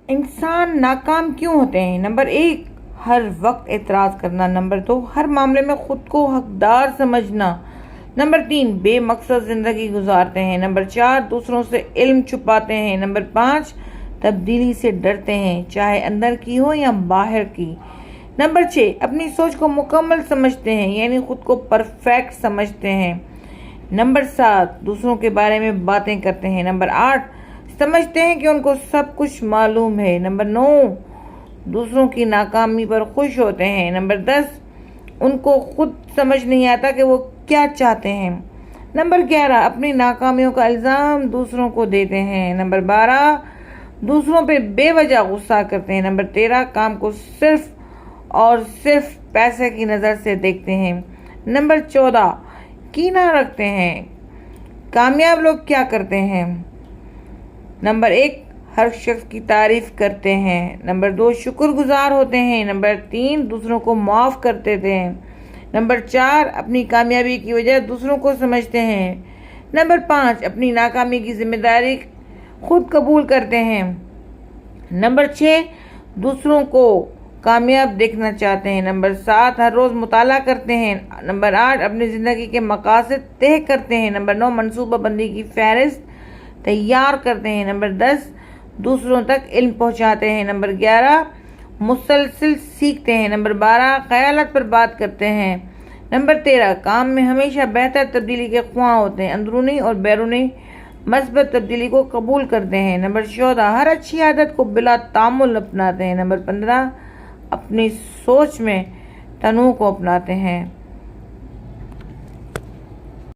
انسان ناکام کیوں ہوتے ہیں؟ نمبر 1، ہر وقت اعتراض کرنا۔ نمبر 2، ہر معاملے میں خود کو حقدار سمجھنا۔ نمبر 3، بے مقصد زندگی گزارتے ہیں۔ نمبر 4، دوسروں سے علم چھپاتے ہیں۔ نمبر 5، تبدیلی سے ڈرتے ہیں، چاہے اندر کی ہو یا باہر کی۔ نمبر 6، اپنی سوچ کو مکمل سمجھتے ہیں، یعنی خود کو پرفیکٹ سمجھتے ہیں۔ نمبر 7، دوسروں کے بارے میں باتیں کرتے ہیں۔ نمبر 8، سمجھتے ہیں کہ ان کو سب کچھ معلوم ہے۔ نمبر 9، دوسروں کی ناکامی پر خوش ہوتے ہیں۔ نمبر 10، ان کو خود سمجھ نہیں آتا کہ وہ کیا چاہتے ہیں۔ نمبر 11، اپنی ناکامیوں کا الزام دوسروں کو دیتے ہیں۔ نمبر 12، دوسروں پہ بے وجہ غصہ کرتے ہیں۔ نمبر 13، کام کو صرف اور صرف پیسے کی نظر سے دیکھتے ہیں۔ نمبر 14، کینہ رکھتے ہیں۔ کامیاب لوگ کیا کرتے ہیں؟ نمبر 1، ہر شخص کی تعریف کرتے ہیں۔ نمبر 2، شکر گزار ہوتے ہیں۔ نمبر 3، دوسروں کو معاف کرتے ہیں۔ نمبر 4، اپنی کامیابی کی وجہ دوسروں کو سمجھتے ہیں۔ نمبر 5، اپنی ناکامی کی ذمہ داری خود قبول کرتے ہیں۔ نمبر 6، دوسروں کو کامیاب دیکھنا چاہتے ہیں۔ نمبر 7، ہر روز مطالعہ کرتے ہیں۔ نمبر 8، اپنی زندگی کے مقاصد طے کرتے ہیں۔ نمبر 9، منصوبہ بندی کی فہرست تیار کرتے ہیں۔ نمبر 10، دوسروں تک علم پہنچاتے ہیں۔ نمبر 11، مسلسل سیکھتے ہیں۔ نمبر 12، خیالات پر بات کرتے ہیں۔ نمبر 13، کام میں ہمیشہ بہتر تبدیلی کے خواہاں ہوتے ہیں، اندرونی اور بیرونی مثبت تبدیلی کو قبول کرتے ہیں۔ نمبر 14، ہر اچھی عادت کو بلا تعمل اپناتے ہیں۔ نمبر 15، اپنی سوچ میں تنوع کو اپناتے ہیں۔